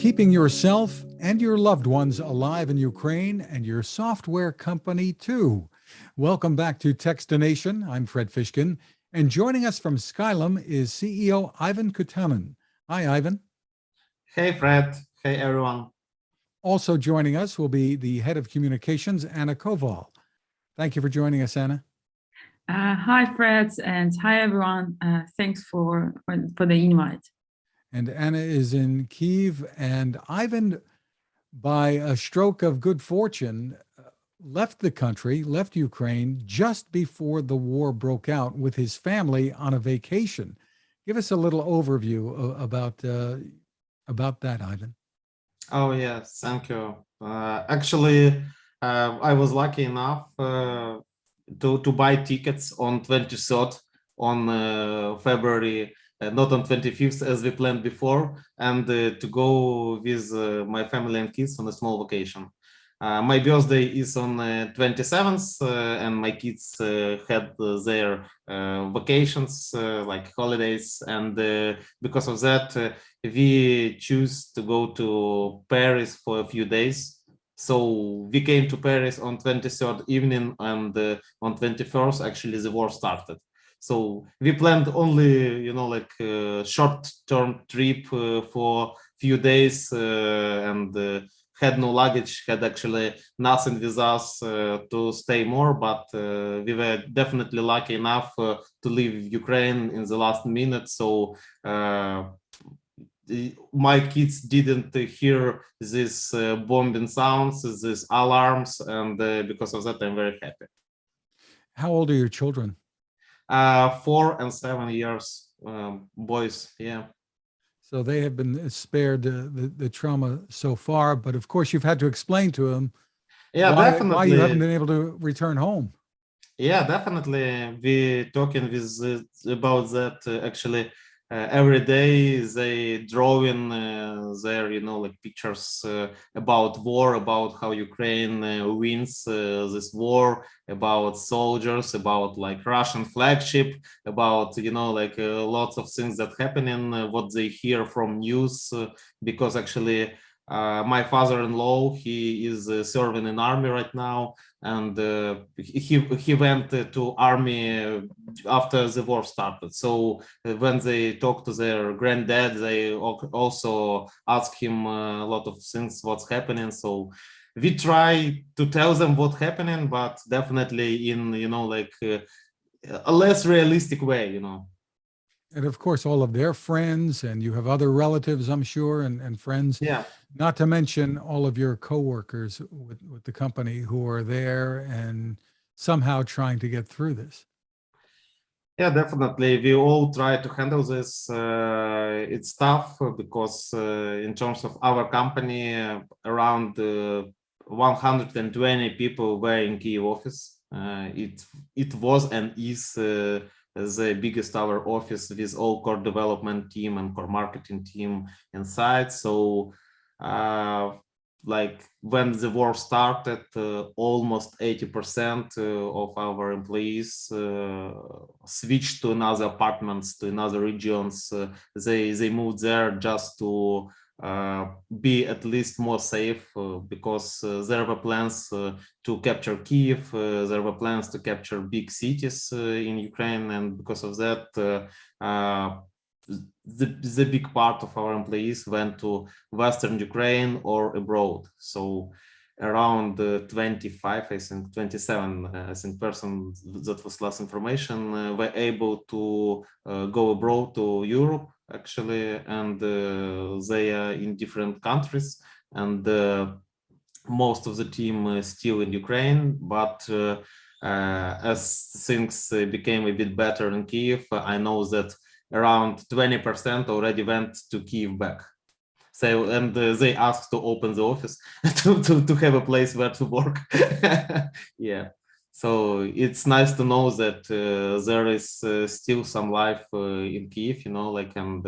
keeping yourself and your loved ones alive in Ukraine and your software company too. Welcome back to Techstination. I'm Fred Fishkin, and joining us from Skylum is CEO Ivan Kutanin. Hi, Ivan. Hey, Fred. Hey, everyone. Also joining us will be the head of communications, Anna Koval. Thank you for joining us, Anna. Hi, Fred, and hi, everyone. Thanks for the invite. And Anna is in Kyiv, and Ivan, by a stroke of good fortune, left the country, left Ukraine just before the war broke out with his family on a vacation. Give us a little overview about that, Ivan. Oh, yes, thank you. Actually, I was lucky enough to buy tickets on 23rd on February, not on 25th as we planned before, and to go with my family and kids on a small vacation. My birthday is on 27th, and my kids had their vacations, like holidays, and because of that, we choose to go to Paris for a few days. So we came to Paris on 23rd evening, and on 21st, actually, the war started. So we planned only, like a short-term trip for few days, and had no luggage, had actually nothing with us to stay more, but we were definitely lucky enough to leave Ukraine in the last minute. So my kids didn't hear these bombing sounds, these alarms, and because of that, I'm very happy. How old are your children? 4 and 7 years, boys, yeah. So they have been spared the trauma so far, but of course you've had to explain to them definitely why you haven't been able to return home. Yeah, definitely. We talking with about that actually every day. They drawing their like pictures about war, about how Ukraine wins this war, about soldiers, about like Russian flagship, about like lots of things that happening, what they hear from news, because actually my father-in-law, he is serving in army right now, and he went to army after the war started. So when they talk to their granddad, they also ask him a lot of things, what's happening. So we try to tell them what's happening, but definitely in like a less realistic way, And of course, all of their friends, and you have other relatives, I'm sure, and friends. Yeah. Not to mention all of your coworkers with the company who are there and somehow trying to get through this. Yeah, definitely. We all try to handle this. It's tough because in terms of our company, around 120 people were in Kyiv office. It was and is the biggest our office with all core development team and core marketing team inside. So like when the war started, almost 80% of our employees switched to another apartments, to another regions. They moved there just to be at least more safe, because there were plans to capture Kyiv, there were plans to capture big cities in Ukraine, and because of that, the big part of our employees went to Western Ukraine or abroad. So around 25, I think 27, I think person, that was last information, were able to go abroad to Europe actually, and they are in different countries, and most of the team is still in Ukraine, but as things became a bit better in Kyiv, I know that around 20% already went to Kyiv back. So, and they asked to open the office to have a place where to work. Yeah. So it's nice to know that there is still some life in Kyiv, like, and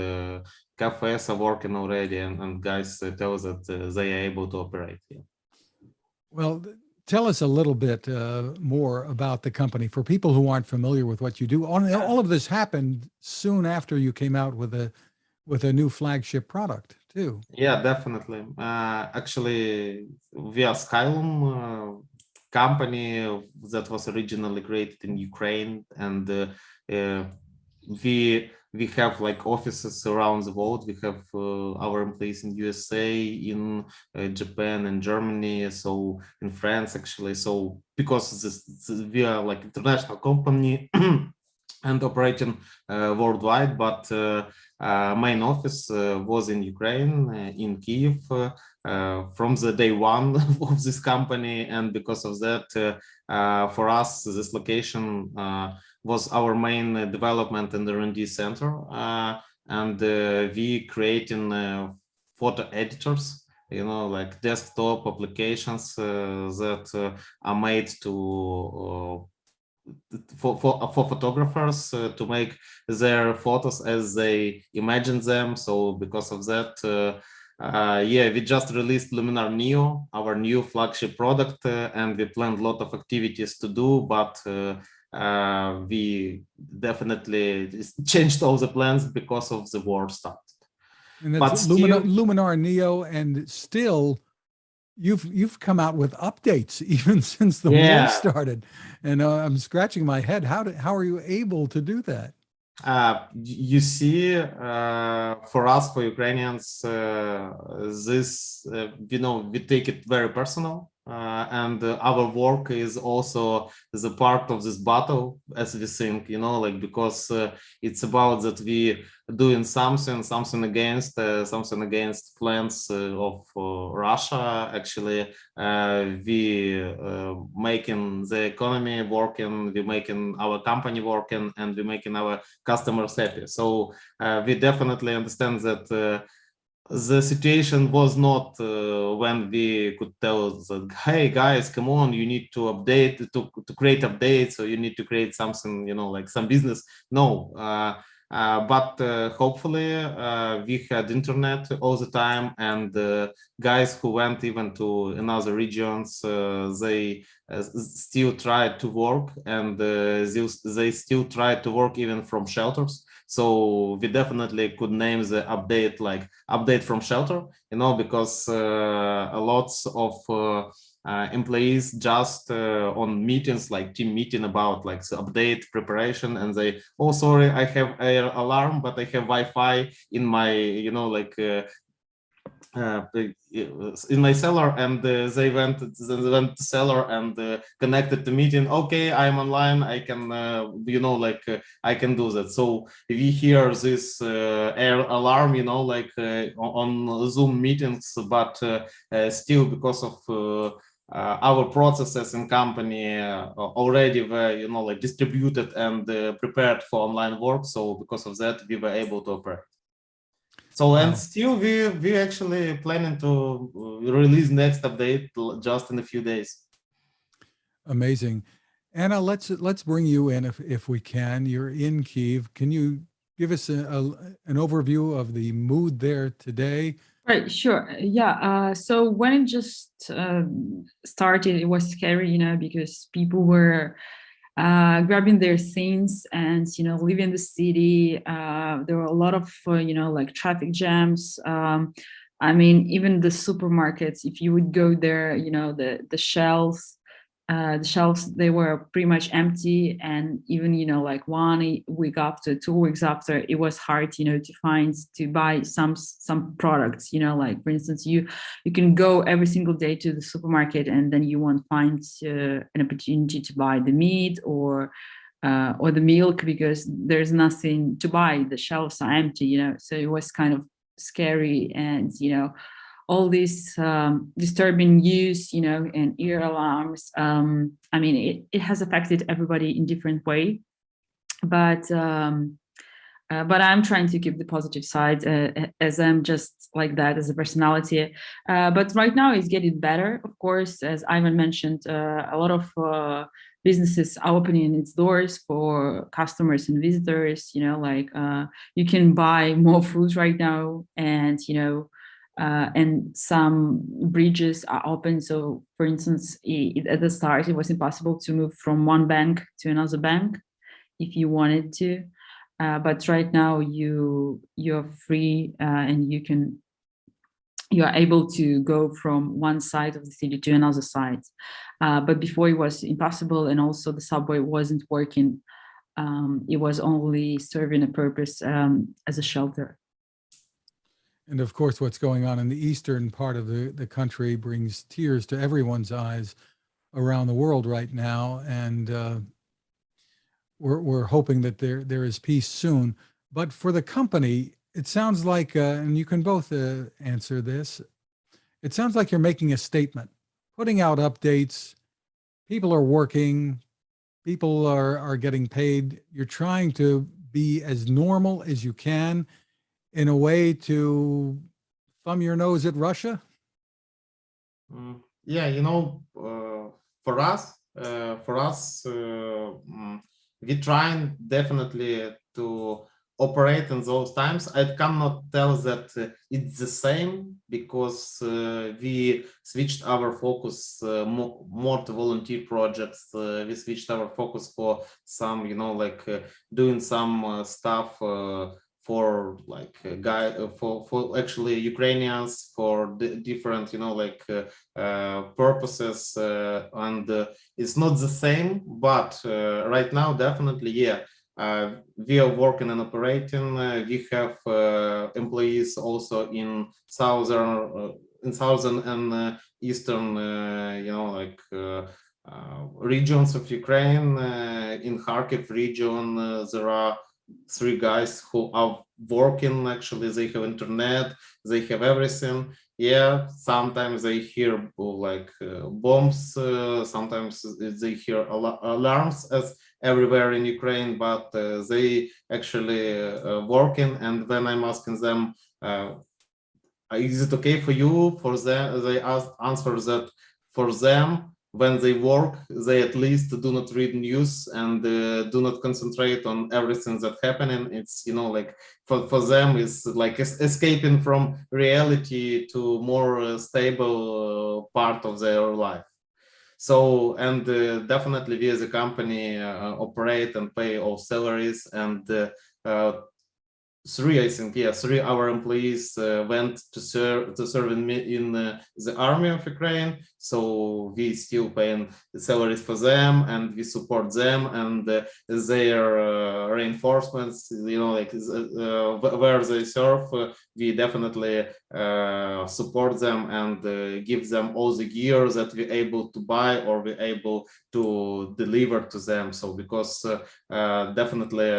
cafes are working already, and guys tell us that they are able to operate. Yeah. Well, tell us a little bit more about the company for people who aren't familiar with what you do. All of this happened soon after you came out with a new flagship product, too. Yeah, definitely. Actually, we are Skylum company that was originally created in Ukraine, and uh, we have like offices around the world. We have our employees in USA, in Japan, and Germany, so in France actually. So because we are like international company and operating worldwide, but main office was in Ukraine, in Kyiv, from the day one of this company, and because of that, for us, this location was our main development and R&D center, and we creating photo editors, you know, like desktop applications that are made to for photographers to make their photos as they imagine them. So because of that, yeah, we just released Luminar Neo, our new flagship product, and we planned a lot of activities to do, but we definitely changed all the plans because of the war started. And that's But still, Luminar Neo, and still you've come out with updates even since the war yeah, started. And I'm scratching my head. How are you able to do that? you see, for us, for Ukrainians, this, you know, we take it very personal, and our work is also the part of this battle, as we think, you know, like, because it's about that we doing something against plans of Russia. Actually, we making the economy working, we making our company working, and we making our customers happy. So we definitely understand that the situation was not when we could tell that, hey guys, come on, you need to update, to create updates, or you need to create something, you know, like some business. No, but hopefully we had internet all the time, and guys who went even to another regions, they still tried to work, and they still tried to work even from shelters. So we definitely could name the update like update from shelter, you know, because a lots of employees just on meetings, like team meeting about like the update preparation, and they, oh sorry, I have air alarm, but I have Wi-Fi in my, you know, like in my cellar, and they went to cellar and connected to meeting. Okay, I'm online, I can you know, like I can do that. So we hear this air alarm, you know, like on Zoom meetings, but still, because of our processes in company already were, you know, like distributed and prepared for online work. So because of that, we were able to operate. So, Wow. and still we actually planning to release next update just in a few days. Amazing. Anna, let's bring you in if we can. You're in Kyiv. Can you give us an overview of the mood there today? Right, sure. Yeah. So when it just started, it was scary, you know, because people were grabbing their things and, you know, leaving the city. There were a lot of, you know, like traffic jams. I mean, even the supermarkets, if you would go there, you know, the shelves, they were pretty much empty. And even, you know, like 1 week after, 2 weeks after, it was hard, you know, to buy some products, you know, like for instance, you can go every single day to the supermarket, and then you won't find an opportunity to buy the meat or the milk, because there's nothing to buy. The shelves are empty, you know. So it was kind of scary, and, you know, all these disturbing news, you know, and ear alarms. I mean, it has affected everybody in different way, but I'm trying to keep the positive side, as I'm just like that as a personality. But right now it's getting better, of course. As Ivan mentioned, a lot of businesses are opening its doors for customers and visitors. You know, like you can buy more food right now, and, you know, and some bridges are open. So, for instance, at the start, it was impossible to move from one bank to another bank if you wanted to. But right now, you're free, and you can you are able to go from one side of the city to another side. But before it was impossible, and also the subway wasn't working. It was only serving a purpose as a shelter. And of course, what's going on in the eastern part of the country brings tears to everyone's eyes around the world right now. And we're hoping that there is peace soon. But for the company, it sounds like, and you can both answer this, it sounds like you're making a statement, putting out updates. People are working, people are getting paid. You're trying to be as normal as you can in a way to thumb your nose at Russia? Yeah, for us, we trying definitely to operate in those times. I cannot tell that it's the same because we switched our focus more to volunteer projects. We switched our focus for some, doing some stuff for for actually Ukrainians for different purposes, and it's not the same, but right now definitely, yeah, we are working and operating. We have employees also in southern and eastern regions of Ukraine. In Kharkiv region there are 3 guys who are working. Actually, they have internet, they have everything. Yeah, sometimes they hear bombs, sometimes they hear alarms as everywhere in Ukraine, but they actually working. And when I'm asking them, is it okay for you? For them, they answer that for them, when they work, they at least do not read news and do not concentrate on everything that's happening. It's, for them, it's like escaping from reality to more stable part of their life. So, and definitely we as a company operate and pay all salaries, and 3, I think, yeah, 3 our employees went to serve in the army of Ukraine. So we still paying the salaries for them, and we support them, and their reinforcements, where they serve, we definitely support them and give them all the gear that we're able to buy or we're able to deliver to them. So because definitely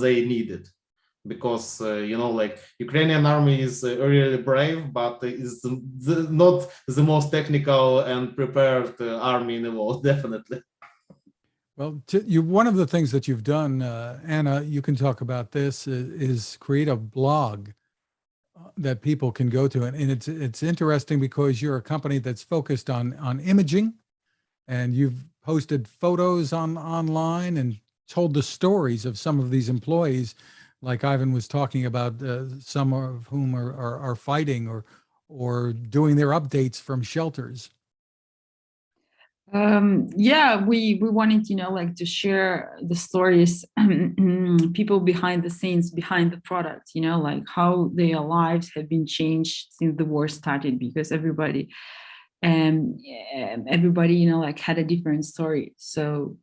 they need it. Because Ukrainian army is really brave, but is not the most technical and prepared army in the world, definitely. Well, one of the things that you've done, Anna, you can talk about this, is create a blog that people can go to, and it's interesting because you're a company that's focused on imaging, and you've posted photos online and told the stories of some of these employees, like Ivan was talking about, some of whom are fighting or doing their updates from shelters. Yeah, we wanted, to share the stories, people behind the scenes, behind the product, like how their lives have been changed since the war started, because everybody, had a different story. So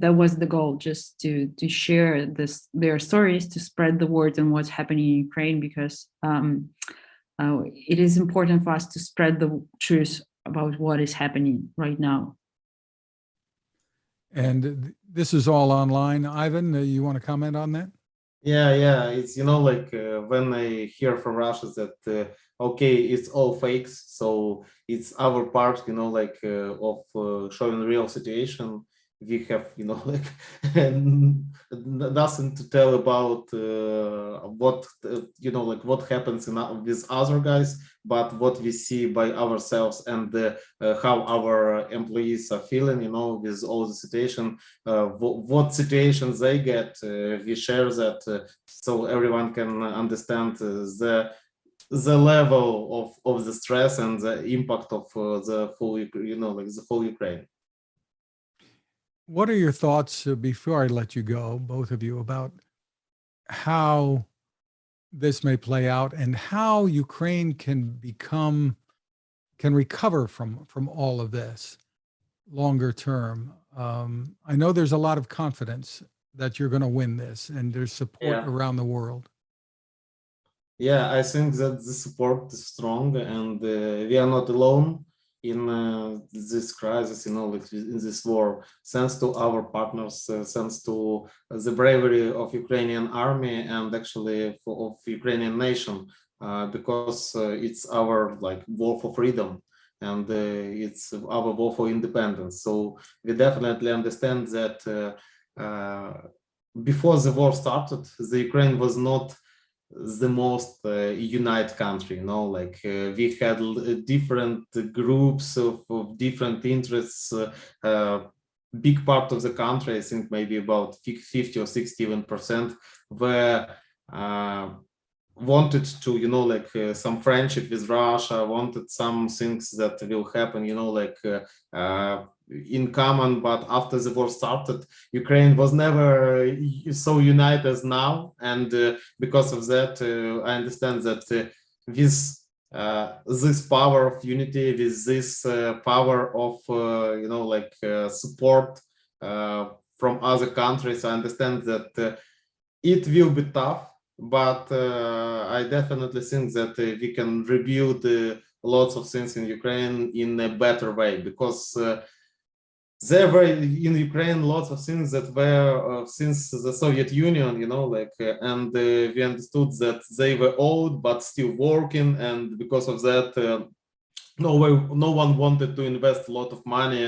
that was the goal, just to share their stories, to spread the word on what's happening in Ukraine, because it is important for us to spread the truth about what is happening right now. And this is all online. Ivan, you want to comment on that? Yeah, it's when I hear from Russia that okay, it's all fakes, so it's our part, of showing real situation. We have, nothing to tell about what what happens with other guys, but what we see by ourselves, and how our employees are feeling, with all the situation, what situations they get. We share that so everyone can understand the level of the stress and the impact of the whole, the whole Ukraine. What are your thoughts, before I let you go, both of you, about how this may play out and how Ukraine can recover from all of this longer term. I know there's a lot of confidence that you're going to win this, and there's support Yeah. around the world. Yeah, I think that the support is strong, and we are not alone in this crisis, like in this war. Thanks to our partners, thanks to the bravery of Ukrainian army and actually of Ukrainian nation, because it's our war for freedom, and it's our war for independence. So we definitely understand that before the war started, the Ukraine was not the most united country. We had different groups of different interests. Big part of the country, I think maybe about 50 or 60% were wanted to some friendship with Russia, wanted some things that will happen in common. But after the war started, Ukraine was never so united as now, and because of that, I understand that with this power of unity, with this power of support from other countries, I understand that it will be tough, but I definitely think that we can rebuild lots of things in Ukraine in a better way, because there were in Ukraine lots of things that were since the Soviet Union, and we understood that they were old but still working, and because of that, no one wanted to invest a lot of money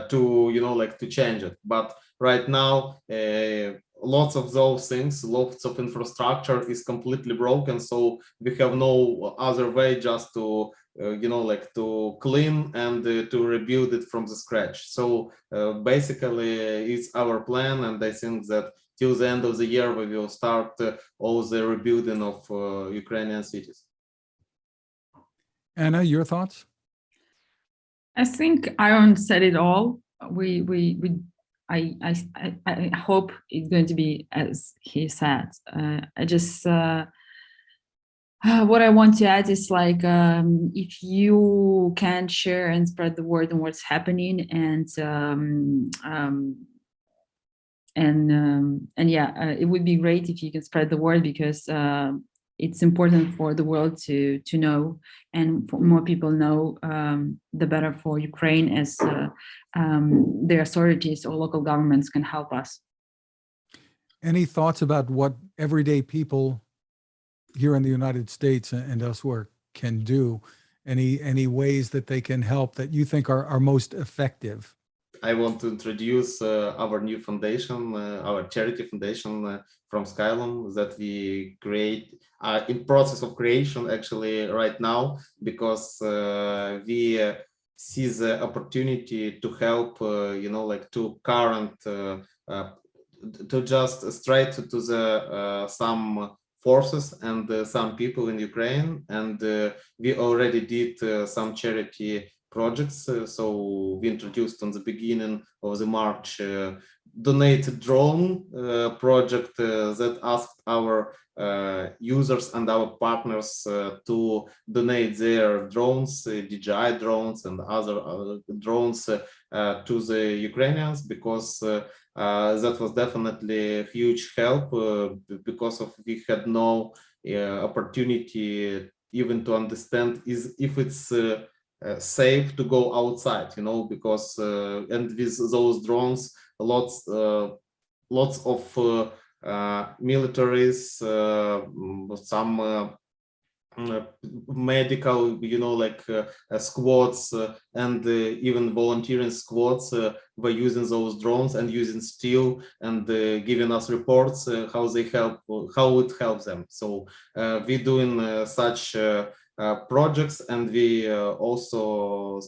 to change it. But right now, lots of those things, lots of infrastructure is completely broken, so we have no other way just to to clean and to rebuild it from the scratch. So basically it's our plan, and I think that till the end of the year we will start all the rebuilding of Ukrainian cities. Anna, your thoughts? I think Aaron said it all. I hope it's going to be as he said. I just what I want to add is if you can share and spread the word on what's happening, and yeah, it would be great if you can spread the word, because it's important for the world to know, and for more people know, the better for Ukraine, as the authorities or local governments can help us. Any thoughts about what everyday people here in the United States and elsewhere can do? Any ways that they can help that you think are most effective? I want to introduce our new foundation, our charity foundation from Skylum, that we create in process of creation actually right now, because we see the opportunity to help, to current, to just straight to the some forces and some people in Ukraine, and we already did some charity projects. So we introduced on the beginning of the March donate drone project that asked our users and our partners to donate their drones, DJI drones and other drones to the Ukrainians, because that was definitely a huge help, because of we had no opportunity even to understand if it's safe to go outside, because and with those drones, lots of militaries, some medical, squads and even volunteering squads were using those drones and using steel, and giving us reports how it helps them. So we're doing such projects, and we also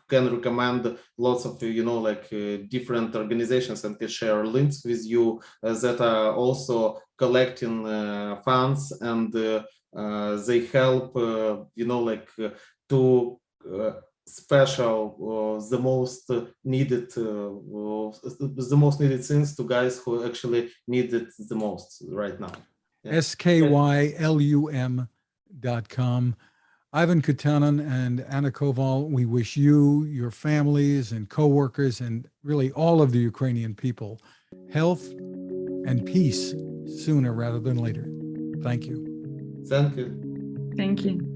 can recommend lots of different organizations, and can share links with you that are also collecting funds, and they help to special the most needed things to guys who actually need it the most right now. Yeah. SKYLUM.com. Ivan Kutanin and Anna Koval, we wish you, your families and coworkers, and really all of the Ukrainian people health and peace sooner rather than later. Thank you. Thank you. Thank you.